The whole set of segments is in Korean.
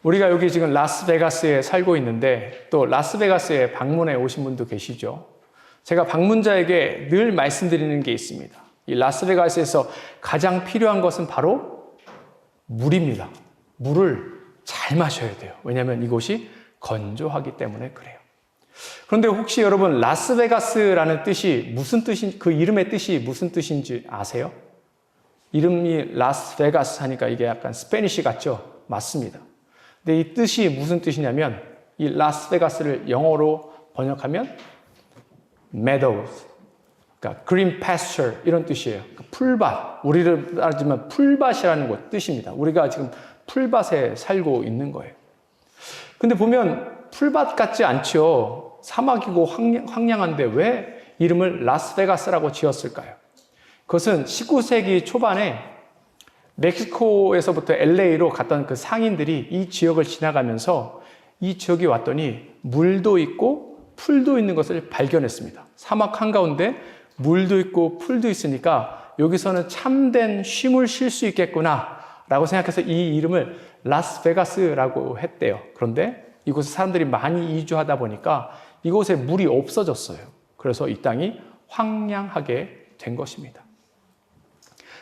우리가 여기 지금 라스베가스에 살고 있는데 또 라스베가스에 방문해 오신 분도 계시죠. 제가 방문자에게 늘 말씀드리는 게 있습니다. 이 라스베가스에서 가장 필요한 것은 바로 물입니다. 물을 잘 마셔야 돼요. 왜냐하면 이곳이 건조하기 때문에 그래요. 그런데 혹시 여러분 라스베가스라는 뜻이 무슨 뜻인, 그 이름의 뜻이 무슨 뜻인지 아세요? 이름이 라스베가스 하니까 이게 약간 스페니쉬 같죠? 맞습니다. 근데 이 뜻이 무슨 뜻이냐면 이 라스베가스를 영어로 번역하면 meadows, 그러니까 green pasture 이런 뜻이에요. 그러니까 풀밭, 우리를 따지면 풀밭이라는 것 뜻입니다. 우리가 지금 풀밭에 살고 있는 거예요. 근데 보면 풀밭 같지 않죠. 사막이고 황량한데 왜 이름을 라스베가스라고 지었을까요? 그것은 19세기 초반에 멕시코에서부터 LA로 갔던 그 상인들이 이 지역을 지나가면서 이 지역에 왔더니 물도 있고 풀도 있는 것을 발견했습니다. 사막 한가운데 물도 있고 풀도 있으니까 여기서는 참된 쉼을 쉴 수 있겠구나 라고 생각해서 이 이름을 라스베가스라고 했대요. 그런데 이곳에 사람들이 많이 이주하다 보니까 이곳에 물이 없어졌어요. 그래서 이 땅이 황량하게 된 것입니다.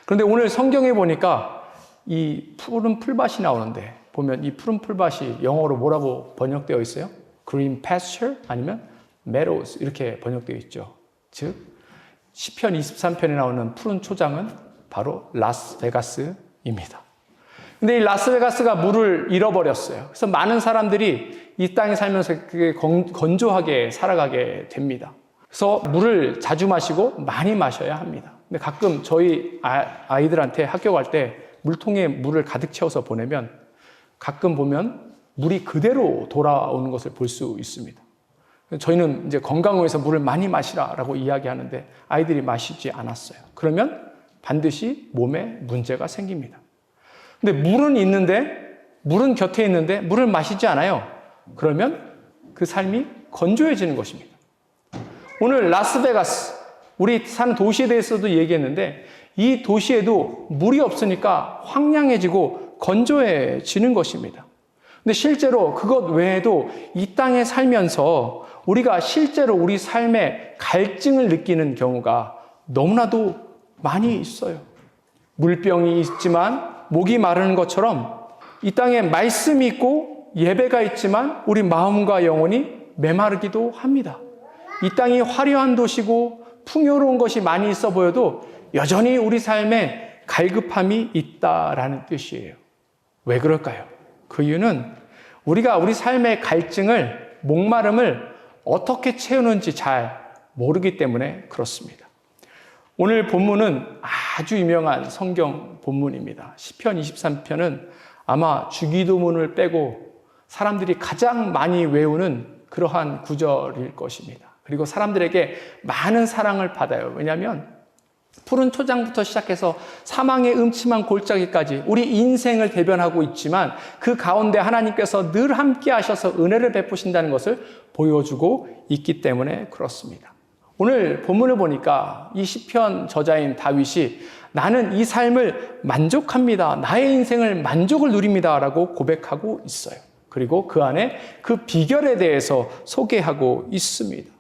그런데 오늘 성경에 보니까 이 푸른 풀밭이 나오는데 보면 이 푸른 풀밭이 영어로 뭐라고 번역되어 있어요? Green pasture 아니면 meadows 이렇게 번역되어 있죠. 즉 시편 23편에 나오는 푸른 초장은 바로 라스베가스입니다. 근데 이 라스베가스가 물을 잃어버렸어요. 그래서 많은 사람들이 이 땅에 살면서 그게 건조하게 살아가게 됩니다. 그래서 물을 자주 마시고 많이 마셔야 합니다. 근데 가끔 저희 아이들한테 학교 갈 때 물통에 물을 가득 채워서 보내면 가끔 보면 물이 그대로 돌아오는 것을 볼 수 있습니다. 저희는 이제 건강을 위해서 물을 많이 마시라라고 이야기하는데 아이들이 마시지 않았어요. 그러면 반드시 몸에 문제가 생깁니다. 근데 물은 곁에 있는데 물을 마시지 않아요. 그러면 그 삶이 건조해지는 것입니다. 오늘 라스베가스, 우리 사는 도시에 대해서도 얘기했는데 이 도시에도 물이 없으니까 황량해지고 건조해지는 것입니다. 근데 실제로 그것 외에도 이 땅에 살면서 우리가 실제로 우리 삶에 갈증을 느끼는 경우가 너무나도 많이 있어요. 물병이 있지만 목이 마르는 것처럼 이 땅에 말씀이 있고 예배가 있지만 우리 마음과 영혼이 메마르기도 합니다. 이 땅이 화려한 도시고 풍요로운 것이 많이 있어 보여도 여전히 우리 삶에 갈급함이 있다라는 뜻이에요. 왜 그럴까요? 그 이유는 우리가 우리 삶의 갈증을, 목마름을 어떻게 채우는지 잘 모르기 때문에 그렇습니다. 오늘 본문은 아주 유명한 성경 본문입니다. 시편 23편은 아마 주기도문을 빼고 사람들이 가장 많이 외우는 그러한 구절일 것입니다. 그리고 사람들에게 많은 사랑을 받아요. 왜냐하면 푸른 초장부터 시작해서 사망의 음침한 골짜기까지 우리 인생을 대변하고 있지만 그 가운데 하나님께서 늘 함께 하셔서 은혜를 베푸신다는 것을 보여주고 있기 때문에 그렇습니다. 오늘 본문을 보니까 이 시편 저자인 다윗이 나는 이 삶을 만족합니다. 나의 인생을 만족을 누립니다. 라고 고백하고 있어요. 그리고 그 안에 그 비결에 대해서 소개하고 있습니다.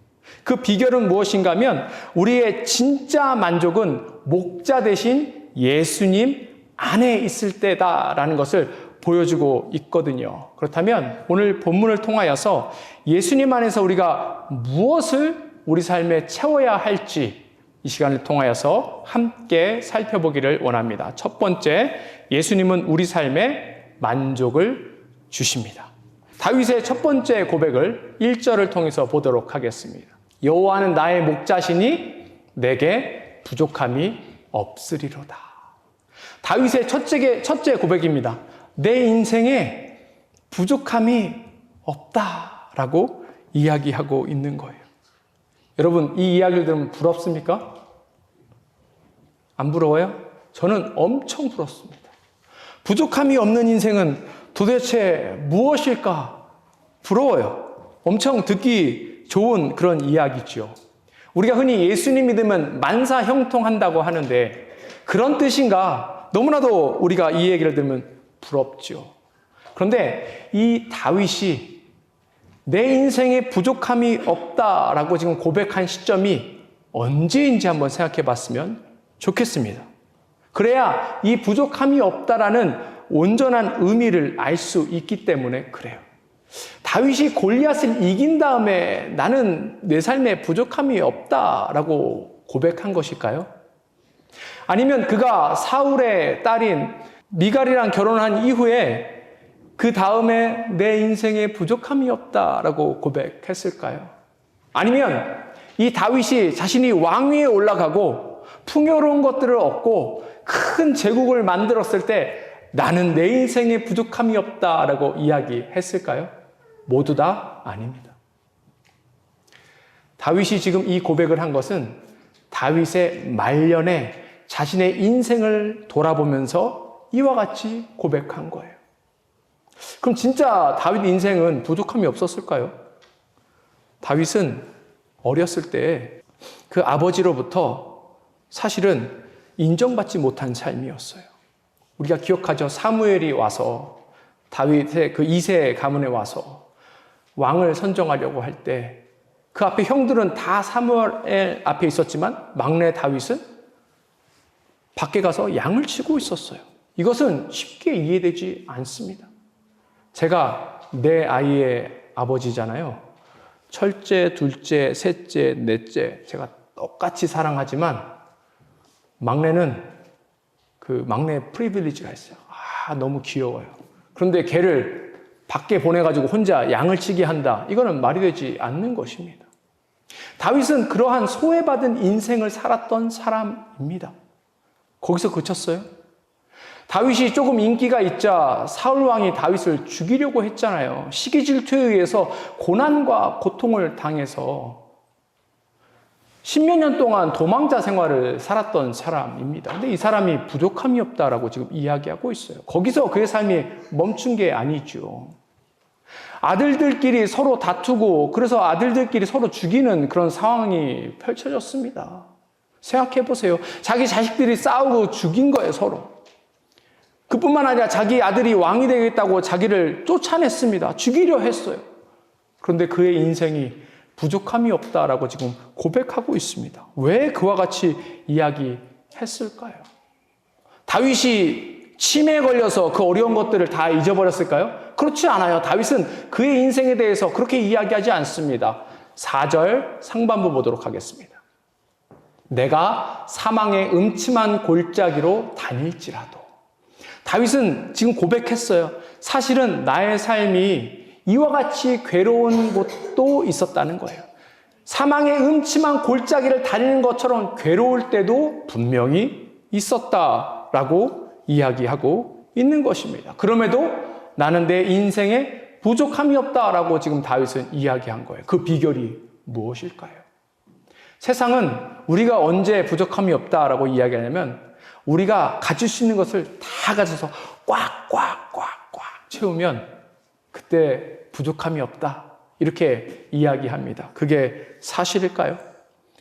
그 비결은 무엇인가 하면 우리의 진짜 만족은 목자 대신 예수님 안에 있을 때다라는 것을 보여주고 있거든요. 그렇다면 오늘 본문을 통하여서 예수님 안에서 우리가 무엇을 우리 삶에 채워야 할지 이 시간을 통하여서 함께 살펴보기를 원합니다. 첫 번째, 예수님은 우리 삶에 만족을 주십니다. 다윗의 첫 번째 고백을 1절을 통해서 보도록 하겠습니다. 여호와는 나의 목자시니 내게 부족함이 없으리로다. 다윗의 첫째 고백입니다. 내 인생에 부족함이 없다라고 이야기하고 있는 거예요. 여러분, 이 이야기를 들으면 부럽습니까? 안 부러워요? 저는 엄청 부럽습니다. 부족함이 없는 인생은 도대체 무엇일까? 부러워요. 엄청 듣기 좋은 그런 이야기죠. 우리가 흔히 예수님 믿으면 만사 형통한다고 하는데 그런 뜻인가? 너무나도 우리가 이 얘기를 들으면 부럽죠. 그런데 이 다윗이 내 인생에 부족함이 없다라고 지금 고백한 시점이 언제인지 한번 생각해 봤으면 좋겠습니다. 그래야 이 부족함이 없다라는 온전한 의미를 알 수 있기 때문에 그래요. 다윗이 골리앗을 이긴 다음에 나는 내 삶에 부족함이 없다라고 고백한 것일까요? 아니면 그가 사울의 딸인 미갈이랑 결혼한 이후에 그 다음에 내 인생에 부족함이 없다라고 고백했을까요? 아니면 이 다윗이 자신이 왕위에 올라가고 풍요로운 것들을 얻고 큰 제국을 만들었을 때 나는 내 인생에 부족함이 없다라고 이야기했을까요? 모두 다 아닙니다. 다윗이 지금 이 고백을 한 것은 다윗의 말년에 자신의 인생을 돌아보면서 이와 같이 고백한 거예요. 그럼 진짜 다윗 인생은 부족함이 없었을까요? 다윗은 어렸을 때 그 아버지로부터 사실은 인정받지 못한 삶이었어요. 우리가 기억하죠. 사무엘이 와서 다윗의 그 2세 가문에 와서 왕을 선정하려고 할 때 그 앞에 형들은 다 사무엘 앞에 있었지만 막내 다윗은 밖에 가서 양을 치고 있었어요. 이것은 쉽게 이해되지 않습니다. 제가 내 아이의 아버지잖아요. 첫째, 둘째, 셋째, 넷째 제가 똑같이 사랑하지만 막내는 그 막내 프리빌리지가 있어요. 너무 귀여워요. 그런데 걔를 밖에 보내가지고 혼자 양을 치게 한다. 이거는 말이 되지 않는 것입니다. 다윗은 그러한 소외받은 인생을 살았던 사람입니다. 거기서 그쳤어요? 다윗이 조금 인기가 있자 사울 왕이 다윗을 죽이려고 했잖아요. 시기 질투에 의해서 고난과 고통을 당해서 십몇 년 동안 도망자 생활을 살았던 사람입니다. 근데 이 사람이 부족함이 없다라고 지금 이야기하고 있어요. 거기서 그의 삶이 멈춘 게 아니죠. 아들들끼리 서로 다투고 그래서 아들들끼리 서로 죽이는 그런 상황이 펼쳐졌습니다. 생각해 보세요. 자기 자식들이 싸우고 죽인 거예요, 서로. 그뿐만 아니라 자기 아들이 왕이 되겠다고 자기를 쫓아냈습니다. 죽이려 했어요. 그런데 그의 인생이 부족함이 없다라고 지금 고백하고 있습니다. 왜 그와 같이 이야기했을까요? 다윗이 치매에 걸려서 그 어려운 것들을 다 잊어버렸을까요? 그렇지 않아요. 다윗은 그의 인생에 대해서 그렇게 이야기하지 않습니다. 4절 상반부 보도록 하겠습니다. 내가 사망의 음침한 골짜기로 다닐지라도. 다윗은 지금 고백했어요. 사실은 나의 삶이 이와 같이 괴로운 곳도 있었다는 거예요. 사망의 음침한 골짜기를 다니는 것처럼 괴로울 때도 분명히 있었다라고 이야기하고 있는 것입니다. 그럼에도 나는 내 인생에 부족함이 없다라고 지금 다윗은 이야기한 거예요. 그 비결이 무엇일까요? 세상은 우리가 언제 부족함이 없다라고 이야기하냐면 우리가 가질 수 있는 것을 다 가져서 꽉꽉꽉꽉 채우면 그때 부족함이 없다 이렇게 이야기합니다. 그게 사실일까요?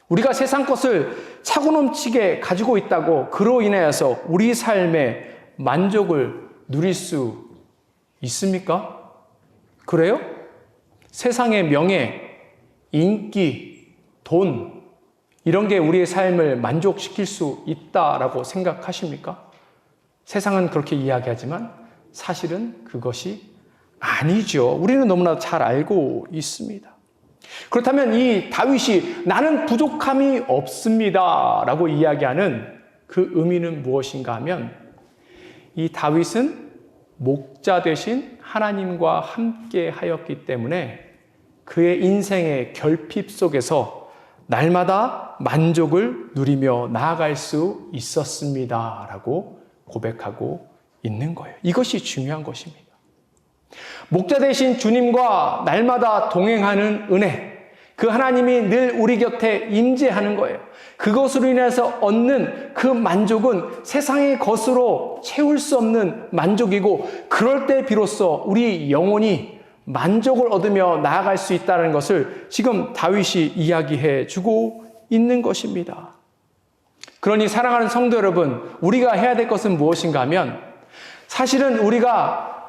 우리가 세상 것을 차고 넘치게 가지고 있다고 그로 인해서 우리 삶에 만족을 누릴 수 있습니까? 그래요? 세상의 명예, 인기, 돈 이런 게 우리의 삶을 만족시킬 수 있다라고 생각하십니까? 세상은 그렇게 이야기하지만 사실은 그것이 아니죠. 우리는 너무나 잘 알고 있습니다. 그렇다면 이 다윗이 나는 부족함이 없습니다 라고 이야기하는 그 의미는 무엇인가 하면 이 다윗은 목자 되신 하나님과 함께 하였기 때문에 그의 인생의 결핍 속에서 날마다 만족을 누리며 나아갈 수 있었습니다 라고 고백하고 있는 거예요. 이것이 중요한 것입니다. 목자 되신 주님과 날마다 동행하는 은혜, 그 하나님이 늘 우리 곁에 임재하는 거예요. 그것으로 인해서 얻는 그 만족은 세상의 것으로 채울 수 없는 만족이고 그럴 때 비로소 우리 영혼이 만족을 얻으며 나아갈 수 있다는 것을 지금 다윗이 이야기해 주고 있는 것입니다. 그러니 사랑하는 성도 여러분, 우리가 해야 될 것은 무엇인가 하면 사실은 우리가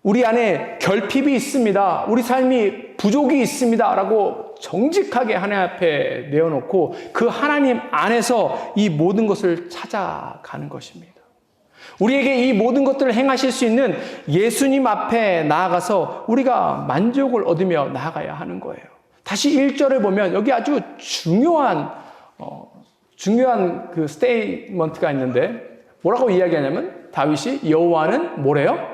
우리 안에 결핍이 있습니다. 우리 삶이 부족이 있습니다. 라고 정직하게 하나님 앞에 내어놓고 그 하나님 안에서 이 모든 것을 찾아가는 것입니다. 우리에게 이 모든 것들을 행하실 수 있는 예수님 앞에 나아가서 우리가 만족을 얻으며 나아가야 하는 거예요. 다시 1절을 보면 여기 아주 중요한 그 스테이트먼트가 있는데 뭐라고 이야기하냐면 다윗이 여호와는 뭐래요?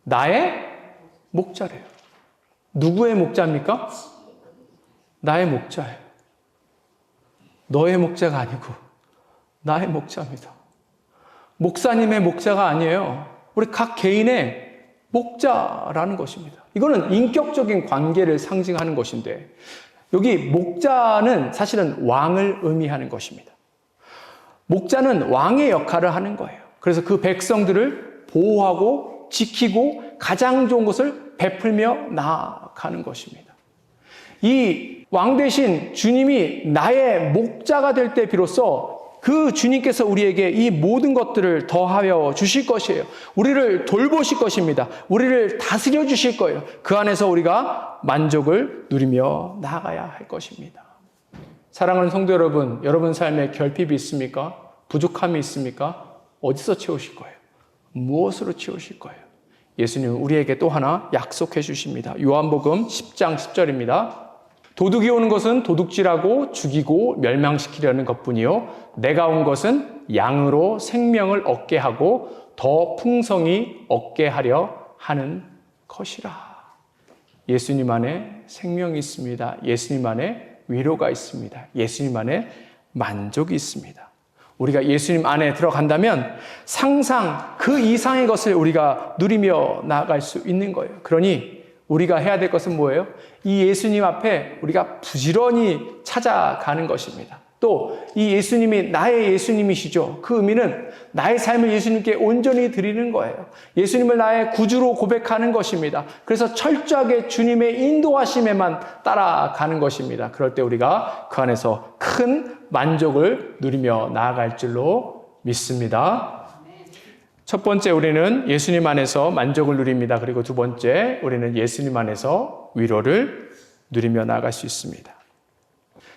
나의 목자래요. 누구의 목자입니까? 나의 목자예요. 너의 목자가 아니고 나의 목자입니다. 목사님의 목자가 아니에요. 우리 각 개인의 목자라는 것입니다. 이거는 인격적인 관계를 상징하는 것인데 여기 목자는 사실은 왕을 의미하는 것입니다. 목자는 왕의 역할을 하는 거예요. 그래서 그 백성들을 보호하고 지키고 가장 좋은 것을 베풀며 나아가는 것입니다. 이 왕 대신 주님이 나의 목자가 될 때 비로소 그 주님께서 우리에게 이 모든 것들을 더하여 주실 것이에요. 우리를 돌보실 것입니다. 우리를 다스려 주실 거예요. 그 안에서 우리가 만족을 누리며 나아가야 할 것입니다. 사랑하는 성도 여러분, 여러분 삶에 결핍이 있습니까? 부족함이 있습니까? 어디서 채우실 거예요? 무엇으로 채우실 거예요? 예수님은 우리에게 또 하나 약속해 주십니다. 요한복음 10장 10절입니다. 도둑이 오는 것은 도둑질하고 죽이고 멸망시키려는 것뿐이요 내가 온 것은 양으로 생명을 얻게 하고 더 풍성히 얻게 하려 하는 것이라. 예수님 안에 생명이 있습니다. 예수님 안에 위로가 있습니다. 예수님 안에 만족이 있습니다. 우리가 예수님 안에 들어간다면 상상 그 이상의 것을 우리가 누리며 나아갈 수 있는 거예요. 그러니 우리가 해야 될 것은 뭐예요? 이 예수님 앞에 우리가 부지런히 찾아가는 것입니다. 또 이 예수님이 나의 예수님이시죠. 그 의미는 나의 삶을 예수님께 온전히 드리는 거예요. 예수님을 나의 구주로 고백하는 것입니다. 그래서 철저하게 주님의 인도하심에만 따라가는 것입니다. 그럴 때 우리가 그 안에서 큰 만족을 누리며 나아갈 줄로 믿습니다. 첫 번째 우리는 예수님 안에서 만족을 누립니다. 그리고 두 번째 우리는 예수님 안에서 위로를 누리며 나아갈 수 있습니다.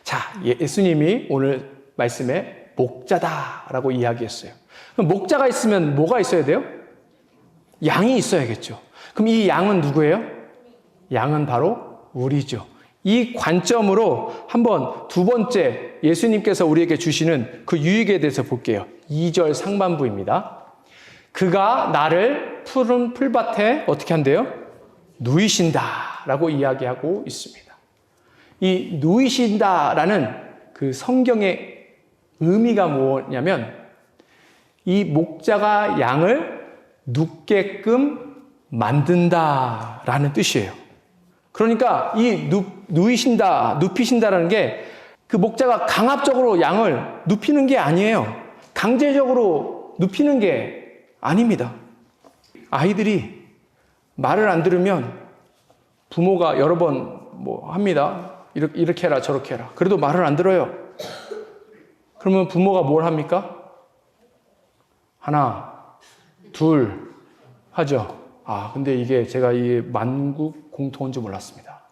자, 예수님이 오늘 말씀에 목자다라고 이야기했어요. 그럼 목자가 있으면 뭐가 있어야 돼요? 양이 있어야겠죠. 그럼 이 양은 누구예요? 양은 바로 우리죠. 이 관점으로 한번 두 번째 예수님께서 우리에게 주시는 그 유익에 대해서 볼게요. 2절 상반부입니다. 그가 나를 푸른 풀밭에 어떻게 한대요? 누이신다라고 이야기하고 있습니다. 이 누이신다라는 그 성경의 의미가 뭐냐면 이 목자가 양을 눕게끔 만든다라는 뜻이에요. 그러니까 이 누이신다, 눕히신다라는 게 그 목자가 강압적으로 양을 눕히는 게 아니에요. 강제적으로 눕히는 게 아닙니다. 아이들이 말을 안 들으면 부모가 여러 번 뭐 합니다. 이렇게 해라 저렇게 해라. 그래도 말을 안 들어요. 그러면 부모가 뭘 합니까? 하나, 둘 하죠. 근데 이게 제가 이 만국 공통인 줄 몰랐습니다.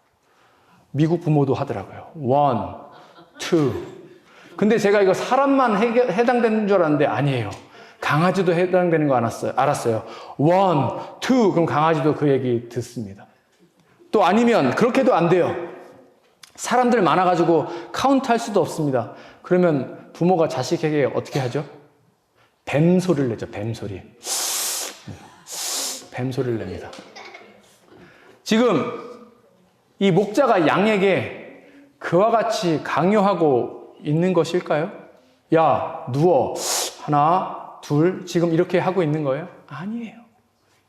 미국 부모도 하더라고요. one, two. 근데 제가 이거 사람만 해당되는 줄 알았는데 아니에요. 강아지도 해당되는 거 알았어요. one, two. 그럼 강아지도 그 얘기 듣습니다. 또 아니면 그렇게도 안 돼요. 사람들 많아가지고 카운트 할 수도 없습니다. 그러면 부모가 자식에게 어떻게 하죠? 뱀 소리를 내죠. 뱀 소리. 뱀 소리를 냅니다. 지금 이 목자가 양에게 그와 같이 강요하고 있는 것일까요? 야, 누워. 하나, 둘. 지금 이렇게 하고 있는 거예요? 아니에요.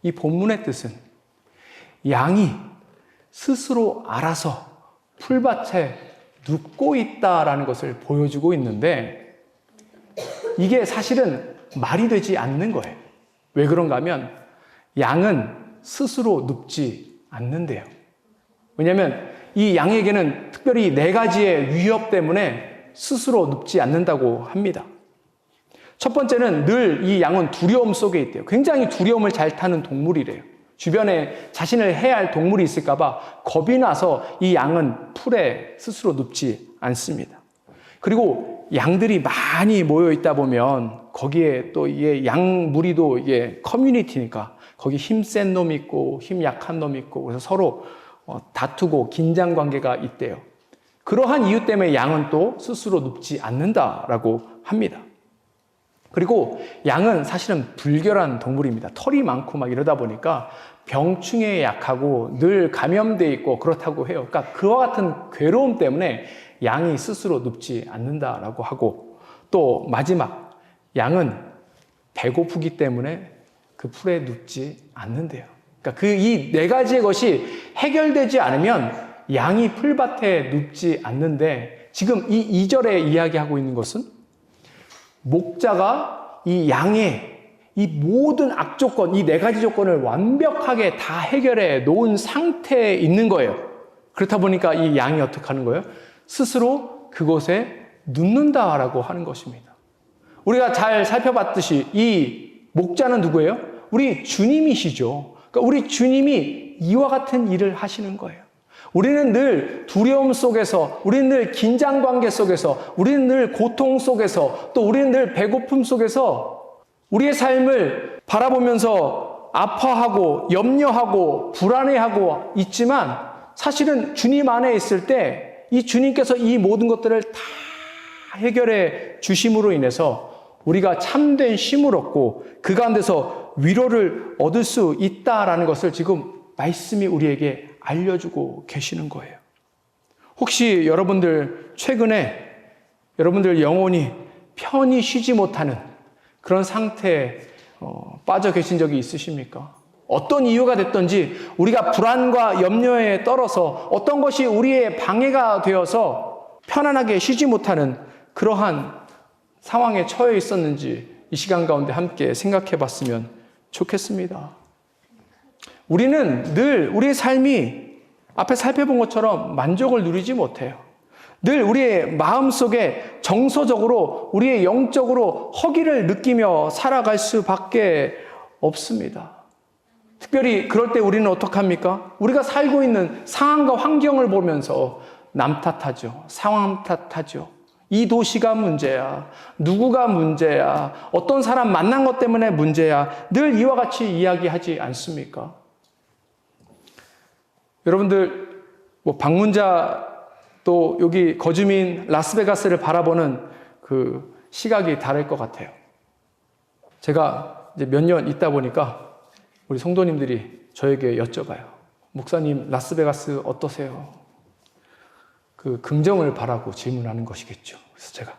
이 본문의 뜻은 양이 스스로 알아서 풀밭에 눕고 있다라는 것을 보여주고 있는데 이게 사실은 말이 되지 않는 거예요. 왜 그런가 하면 양은 스스로 눕지 않는데요. 왜냐하면 이 양에게는 특별히 4가지의 위협 때문에 스스로 눕지 않는다고 합니다. 첫 번째는 늘 이 양은 두려움 속에 있대요. 굉장히 두려움을 잘 타는 동물이래요. 주변에 자신을 해야 할 동물이 있을까봐 겁이 나서 이 양은 풀에 스스로 눕지 않습니다. 그리고 양들이 많이 모여 있다 보면 거기에 또 이게 양 무리도 이게 커뮤니티니까 거기 힘 센 놈이 있고 힘 약한 놈이 있고 그래서 서로 다투고 긴장 관계가 있대요. 그러한 이유 때문에 양은 또 스스로 눕지 않는다라고 합니다. 그리고 양은 사실은 불결한 동물입니다. 털이 많고 막 이러다 보니까 병충해에 약하고 늘 감염돼 있고 그렇다고 해요. 그러니까 그와 같은 괴로움 때문에 양이 스스로 눕지 않는다라고 하고 또 마지막 양은 배고프기 때문에 그 풀에 눕지 않는데요. 그러니까 그 이 네 가지의 것이 해결되지 않으면 양이 풀밭에 눕지 않는데 지금 이 2절에 이야기하고 있는 것은 목자가 이 양의 이 모든 악조건, 이 네 가지 조건을 완벽하게 다 해결해 놓은 상태에 있는 거예요. 그렇다 보니까 이 양이 어떻게 하는 거예요? 스스로 그곳에 눕는다라고 하는 것입니다. 우리가 잘 살펴봤듯이 이 목자는 누구예요? 우리 주님이시죠. 그러니까 우리 주님이 이와 같은 일을 하시는 거예요. 우리는 늘 두려움 속에서, 우리는 늘 긴장 관계 속에서, 우리는 늘 고통 속에서, 또 우리는 늘 배고픔 속에서 우리의 삶을 바라보면서 아파하고 염려하고 불안해하고 있지만 사실은 주님 안에 있을 때 이 주님께서 이 모든 것들을 다 해결해 주심으로 인해서 우리가 참된 쉼을 얻고 그 가운데서 위로를 얻을 수 있다라는 것을 지금 말씀이 우리에게 알려주고 계시는 거예요. 혹시 여러분들 최근에 여러분들 영혼이 편히 쉬지 못하는 그런 상태에 빠져 계신 적이 있으십니까? 어떤 이유가 됐든지 우리가 불안과 염려에 떨어서 어떤 것이 우리의 방해가 되어서 편안하게 쉬지 못하는 그러한 상황에 처해 있었는지 이 시간 가운데 함께 생각해 봤으면 좋겠습니다. 우리는 늘 우리의 삶이 앞에 살펴본 것처럼 만족을 누리지 못해요. 늘 우리의 마음속에 정서적으로 우리의 영적으로 허기를 느끼며 살아갈 수밖에 없습니다. 특별히 그럴 때 우리는 어떡합니까? 우리가 살고 있는 상황과 환경을 보면서 남 탓하죠. 상황 탓하죠. 이 도시가 문제야. 누구가 문제야. 어떤 사람 만난 것 때문에 문제야. 늘 이와 같이 이야기하지 않습니까? 여러분들 방문자 또 여기 거주민 라스베가스를 바라보는 그 시각이 다를 것 같아요. 제가 이제 몇 년 있다 보니까 우리 성도님들이 저에게 여쭤봐요. 목사님, 라스베가스 어떠세요? 그 긍정을 바라고 질문하는 것이겠죠. 그래서 제가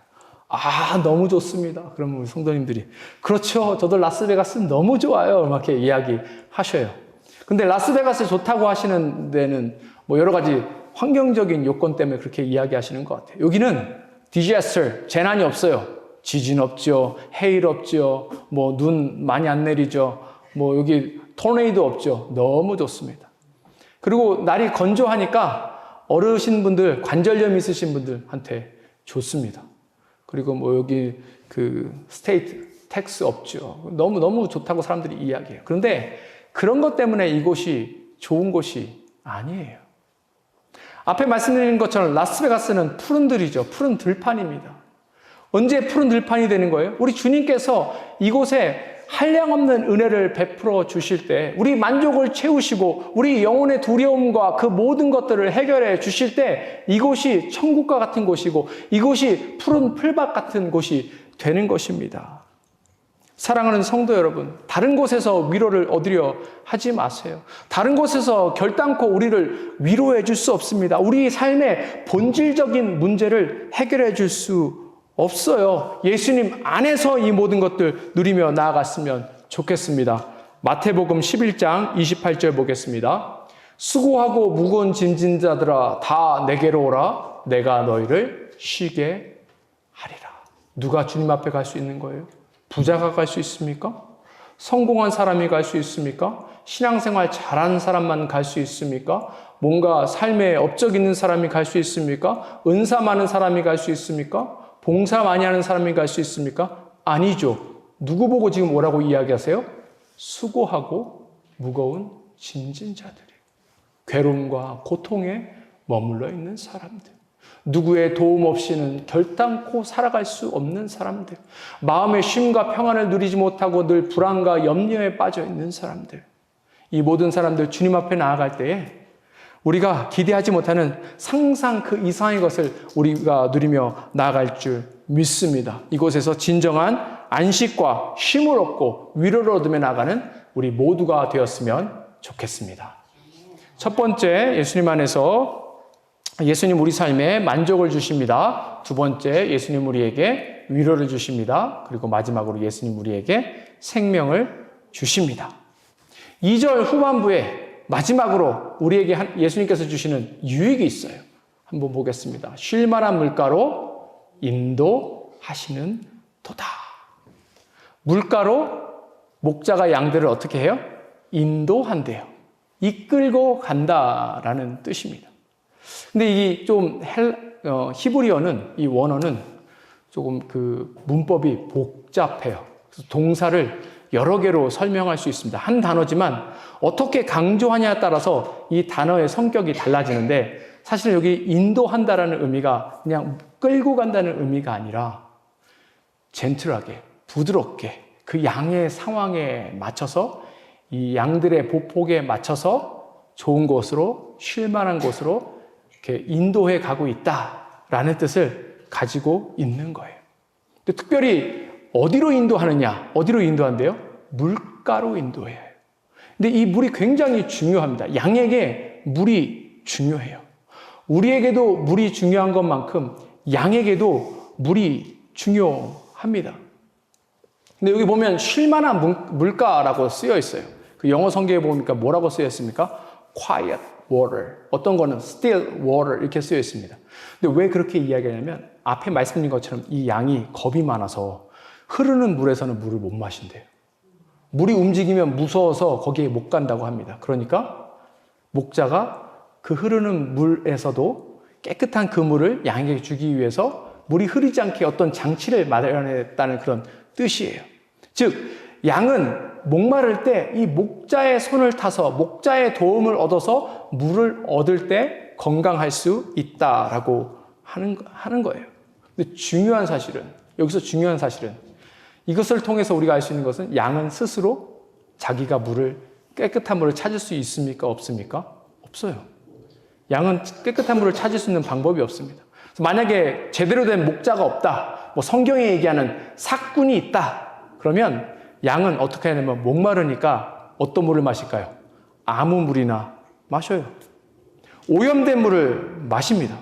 너무 좋습니다. 그러면 우리 성도님들이 그렇죠. 저도 라스베가스 너무 좋아요. 이렇게 이야기하셔요. 근데 라스베가스 좋다고 하시는 데는 여러 가지 환경적인 요건 때문에 그렇게 이야기하시는 것 같아요. 여기는 디자스터, 재난이 없어요. 지진 없죠. 해일 없죠. 눈 많이 안 내리죠. 여기 토네이도 없죠. 너무 좋습니다. 그리고 날이 건조하니까 어르신분들, 관절염 있으신 분들한테 좋습니다. 그리고 여기 스테이트 텍스 없죠. 너무 좋다고 사람들이 이야기해요. 그런데 그런 것 때문에 이곳이 좋은 곳이 아니에요. 앞에 말씀드린 것처럼 라스베가스는 푸른 들이죠. 푸른 들판입니다. 언제 푸른 들판이 되는 거예요? 우리 주님께서 이곳에 한량없는 은혜를 베풀어 주실 때 우리 만족을 채우시고 우리 영혼의 두려움과 그 모든 것들을 해결해 주실 때 이곳이 천국과 같은 곳이고 이곳이 푸른 풀밭 같은 곳이 되는 것입니다. 사랑하는 성도 여러분, 다른 곳에서 위로를 얻으려 하지 마세요. 다른 곳에서 결단코 우리를 위로해 줄 수 없습니다. 우리 삶의 본질적인 문제를 해결해 줄 수 없어요. 예수님 안에서 이 모든 것들 누리며 나아갔으면 좋겠습니다. 마태복음 11장 28절 보겠습니다. 수고하고 무거운 짐진 자들아 다 내게로 오라. 내가 너희를 쉬게 하리라. 누가 주님 앞에 갈 수 있는 거예요? 부자가 갈 수 있습니까? 성공한 사람이 갈 수 있습니까? 신앙생활 잘하는 사람만 갈 수 있습니까? 뭔가 삶에 업적 있는 사람이 갈 수 있습니까? 은사 많은 사람이 갈 수 있습니까? 봉사 많이 하는 사람이 갈 수 있습니까? 아니죠. 누구 보고 지금 뭐라고 이야기하세요? 수고하고 무거운 짐진 자들이, 괴로움과 고통에 머물러 있는 사람들, 누구의 도움 없이는 결단코 살아갈 수 없는 사람들, 마음의 쉼과 평안을 누리지 못하고 늘 불안과 염려에 빠져 있는 사람들, 이 모든 사람들 주님 앞에 나아갈 때에 우리가 기대하지 못하는 상상 그 이상의 것을 우리가 누리며 나아갈 줄 믿습니다. 이곳에서 진정한 안식과 쉼을 얻고 위로를 얻으며 나가는 우리 모두가 되었으면 좋겠습니다. 첫 번째, 예수님 안에서 예수님 우리 삶에 만족을 주십니다. 두 번째, 예수님 우리에게 위로를 주십니다. 그리고 마지막으로 예수님 우리에게 생명을 주십니다. 2절 후반부에 마지막으로 우리에게 예수님께서 주시는 유익이 있어요. 한번 보겠습니다. 쉴 만한 물가로 인도하시는 도다. 물가로 목자가 양들을 어떻게 해요? 인도한대요. 이끌고 간다라는 뜻입니다. 근데 이게 좀 히브리어는, 이 원어는 조금 그 문법이 복잡해요. 그래서 동사를 여러 개로 설명할 수 있습니다. 한 단어지만 어떻게 강조하냐에 따라서 이 단어의 성격이 달라지는데, 사실 여기 인도한다라는 의미가 그냥 끌고 간다는 의미가 아니라 젠틀하게, 부드럽게 그 양의 상황에 맞춰서, 이 양들의 보폭에 맞춰서 좋은 곳으로, 쉴 만한 곳으로 이렇게 인도해 가고 있다라는 뜻을 가지고 있는 거예요. 근데 특별히 어디로 인도하느냐? 어디로 인도한대요? 물가로 인도해요. 근데 이 물이 굉장히 중요합니다. 양에게 물이 중요해요. 우리에게도 물이 중요한 것만큼 양에게도 물이 중요합니다. 근데 여기 보면 쉴만한 물가라고 쓰여 있어요. 그 영어 성경에 보니까 뭐라고 쓰여 있습니까? Quiet water. 어떤 거는 still water 이렇게 쓰여 있습니다. 근데 왜 그렇게 이야기하냐면 앞에 말씀드린 것처럼 이 양이 겁이 많아서 흐르는 물에서는 물을 못 마신대요. 물이 움직이면 무서워서 거기에 못 간다고 합니다. 그러니까 목자가 그 흐르는 물에서도 깨끗한 그 물을 양에게 주기 위해서 물이 흐르지 않게 어떤 장치를 마련했다는 그런 뜻이에요. 즉, 양은 목마를 때 이 목자의 손을 타서 목자의 도움을 얻어서 물을 얻을 때 건강할 수 있다라고 하는 거예요. 근데 여기서 중요한 사실은 이것을 통해서 우리가 알 수 있는 것은 양은 스스로 자기가 깨끗한 물을 찾을 수 있습니까? 없습니까? 없어요. 양은 깨끗한 물을 찾을 수 있는 방법이 없습니다. 그래서 만약에 제대로 된 목자가 없다, 성경에 얘기하는 삭군이 있다, 그러면 양은 어떻게 하냐면 목마르니까 어떤 물을 마실까요? 아무 물이나 마셔요. 오염된 물을 마십니다.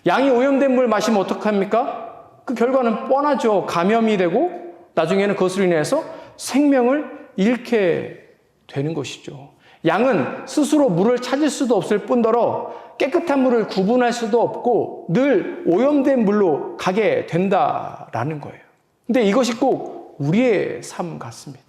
양이 오염된 물을 마시면 어떡합니까? 그 결과는 뻔하죠. 감염이 되고 나중에는 그것으로 인해서 생명을 잃게 되는 것이죠. 양은 스스로 물을 찾을 수도 없을 뿐더러 깨끗한 물을 구분할 수도 없고 늘 오염된 물로 가게 된다라는 거예요. 근데 이것이 꼭 우리의 삶 같습니다.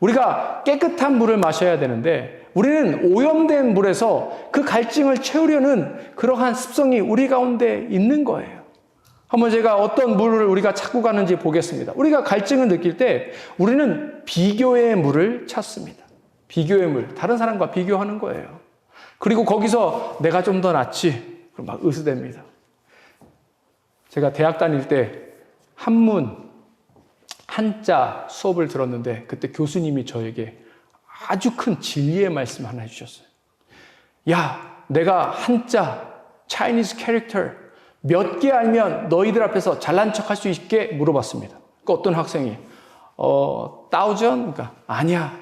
우리가 깨끗한 물을 마셔야 되는데 우리는 오염된 물에서 그 갈증을 채우려는 그러한 습성이 우리 가운데 있는 거예요. 한번 제가 어떤 물을 우리가 찾고 가는지 보겠습니다. 우리가 갈증을 느낄 때 우리는 비교의 물을 찾습니다. 비교의 물, 다른 사람과 비교하는 거예요. 그리고 거기서 내가 좀 더 낫지, 그럼 막 으스댑니다. 제가 대학 다닐 때 한자 수업을 들었는데 그때 교수님이 저에게 아주 큰 진리의 말씀 하나 해주셨어요. 야, 내가 한자, Chinese character 몇 개 알면 너희들 앞에서 잘난 척 할 수 있게 물어봤습니다. 그 어떤 학생이 1000? 그러니까 아니야.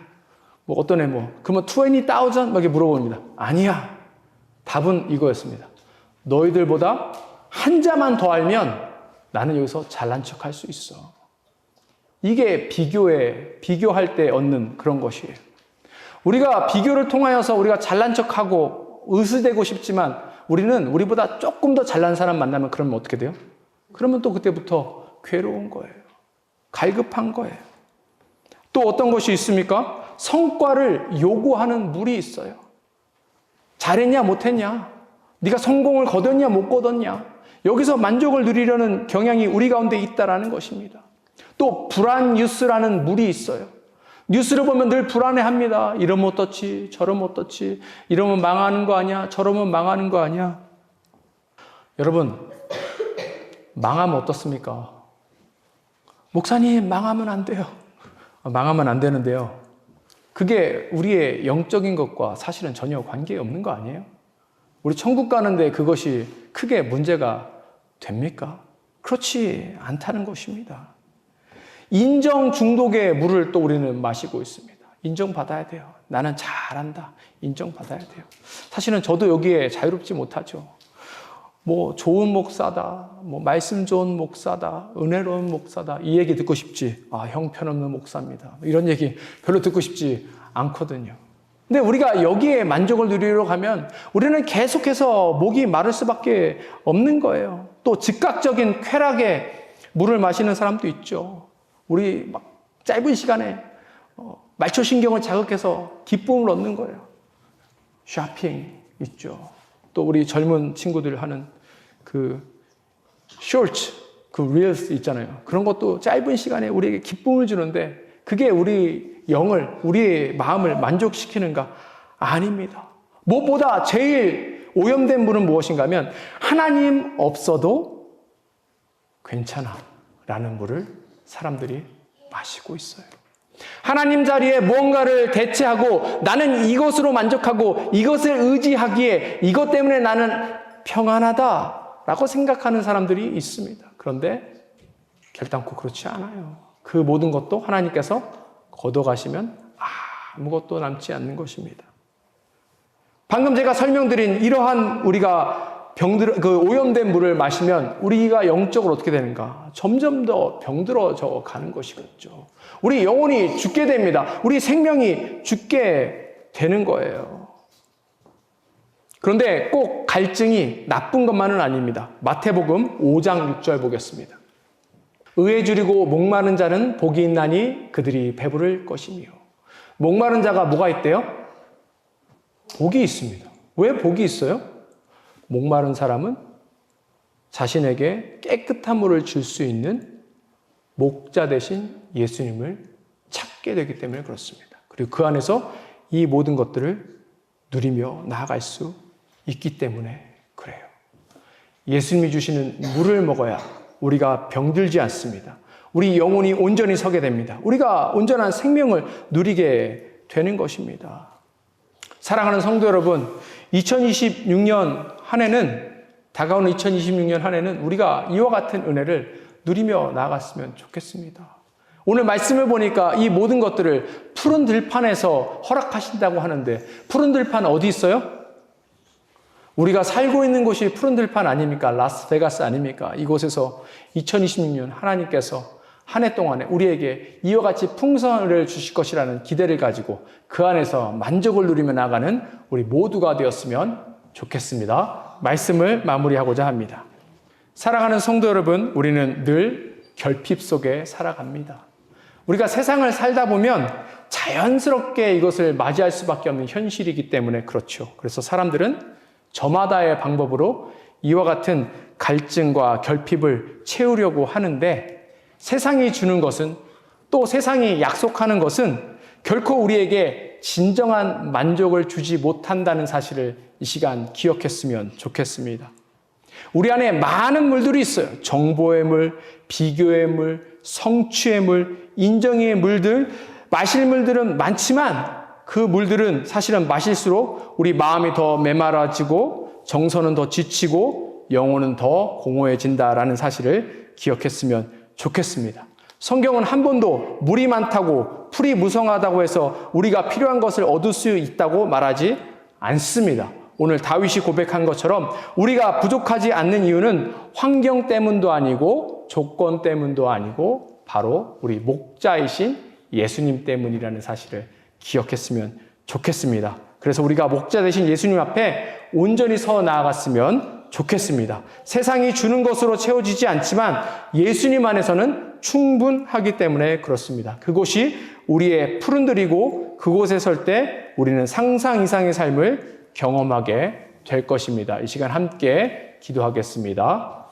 어떤 애 그러면 20,000? 막 이렇게 물어봅니다. 아니야. 답은 이거였습니다. 너희들보다 한자만 더 알면 나는 여기서 잘난 척 할 수 있어. 이게 비교할 때 얻는 그런 것이에요. 우리가 비교를 통하여서 우리가 잘난 척하고 으스대고 싶지만 우리는 우리보다 조금 더 잘난 사람 만나면 그러면 어떻게 돼요? 그러면 또 그때부터 괴로운 거예요. 갈급한 거예요. 또 어떤 것이 있습니까? 성과를 요구하는 물이 있어요. 잘했냐 못했냐? 네가 성공을 거뒀냐 못 거뒀냐? 여기서 만족을 누리려는 경향이 우리 가운데 있다라는 것입니다. 또 불안 뉴스라는 물이 있어요. 뉴스를 보면 늘 불안해합니다. 이러면 어떻지? 저러면 어떻지? 이러면 망하는 거 아니야? 저러면 망하는 거 아니야? 여러분, 망하면 어떻습니까? 목사님, 망하면 안 돼요. 망하면 안 되는데요. 그게 우리의 영적인 것과 사실은 전혀 관계없는 거 아니에요? 우리 천국 가는데 그것이 크게 문제가 됩니까? 그렇지 않다는 것입니다. 인정 중독의 물을 또 우리는 마시고 있습니다. 인정받아야 돼요. 나는 잘한다. 인정받아야 돼요. 사실은 저도 여기에 자유롭지 못하죠. 뭐 좋은 목사다, 뭐 말씀 좋은 목사다, 은혜로운 목사다, 이 얘기 듣고 싶지. 아, 형편없는 목사입니다. 이런 얘기 별로 듣고 싶지 않거든요. 근데 우리가 여기에 만족을 누리러 가면 우리는 계속해서 목이 마를 수밖에 없는 거예요. 또 즉각적인 쾌락에 물을 마시는 사람도 있죠. 우리 막 짧은 시간에 말초신경을 자극해서 기쁨을 얻는 거예요. 쇼핑 있죠. 또 우리 젊은 친구들 하는 그 쇼츠, 그 릴스 있잖아요. 그런 것도 짧은 시간에 우리에게 기쁨을 주는데 그게 우리 영을, 우리의 마음을 만족시키는가? 아닙니다. 무엇보다 제일 오염된 물은 무엇인가 하면 하나님 없어도 괜찮아 라는 물을 사람들이 마시고 있어요. 하나님 자리에 무언가를 대체하고 나는 이것으로 만족하고 이것을 의지하기에 이것 때문에 나는 평안하다라고 생각하는 사람들이 있습니다. 그런데 결단코 그렇지 않아요. 그 모든 것도 하나님께서 걷어가시면 아무것도 남지 않는 것입니다. 방금 제가 설명드린 이러한 우리가 그 오염된 물을 마시면 우리가 영적으로 어떻게 되는가? 점점 더 병들어져 가는 것이겠죠. 우리 영혼이 죽게 됩니다. 우리 생명이 죽게 되는 거예요. 그런데 꼭 갈증이 나쁜 것만은 아닙니다. 마태복음 5장 6절 보겠습니다. 의에 줄이고 목마른 자는 복이 있나니 그들이 배부를 것이며. 목마른 자가 뭐가 있대요? 복이 있습니다. 왜 복이 있어요? 목마른 사람은 자신에게 깨끗한 물을 줄 수 있는 목자 대신 예수님을 찾게 되기 때문에 그렇습니다. 그리고 그 안에서 이 모든 것들을 누리며 나아갈 수 있기 때문에 그래요. 예수님이 주시는 물을 먹어야 우리가 병들지 않습니다. 우리 영혼이 온전히 서게 됩니다. 우리가 온전한 생명을 누리게 되는 것입니다. 사랑하는 성도 여러분, 2026년 한 해는, 다가오는 2026년 한 해는 우리가 이와 같은 은혜를 누리며 나아갔으면 좋겠습니다. 오늘 말씀을 보니까 이 모든 것들을 푸른 들판에서 허락하신다고 하는데, 푸른 들판 어디 있어요? 우리가 살고 있는 곳이 푸른 들판 아닙니까? 라스베가스 아닙니까? 이곳에서 2026년 하나님께서 한 해 동안에 우리에게 이와 같이 풍성을 주실 것이라는 기대를 가지고 그 안에서 만족을 누리며 나가는 우리 모두가 되었으면 좋겠습니다. 말씀을 마무리하고자 합니다. 사랑하는 성도 여러분, 우리는 늘 결핍 속에 살아갑니다. 우리가 세상을 살다 보면 자연스럽게 이것을 맞이할 수밖에 없는 현실이기 때문에 그렇죠. 그래서 사람들은 저마다의 방법으로 이와 같은 갈증과 결핍을 채우려고 하는데, 세상이 주는 것은, 또 세상이 약속하는 것은 결코 우리에게 진정한 만족을 주지 못한다는 사실을 이 시간 기억했으면 좋겠습니다. 우리 안에 많은 물들이 있어요. 정보의 물, 비교의 물, 성취의 물, 인정의 물들, 마실 물들은 많지만 그 물들은 사실은 마실수록 우리 마음이 더 메마라지고 정서는 더 지치고 영혼은 더 공허해진다라는 사실을 기억했으면 좋겠습니다. 성경은 한 번도 물이 많다고 풀이 무성하다고 해서 우리가 필요한 것을 얻을 수 있다고 말하지 않습니다. 오늘 다윗이 고백한 것처럼 우리가 부족하지 않는 이유는 환경 때문도 아니고 조건 때문도 아니고 바로 우리 목자이신 예수님 때문이라는 사실을 기억했으면 좋겠습니다. 그래서 우리가 목자 되신 예수님 앞에 온전히 서 나아갔으면 좋겠습니다. 세상이 주는 것으로 채워지지 않지만 예수님 안에서는 충분하기 때문에 그렇습니다. 그곳이 우리의 푸른들이고 그곳에 설 때 우리는 상상 이상의 삶을 경험하게 될 것입니다. 이 시간 함께 기도하겠습니다.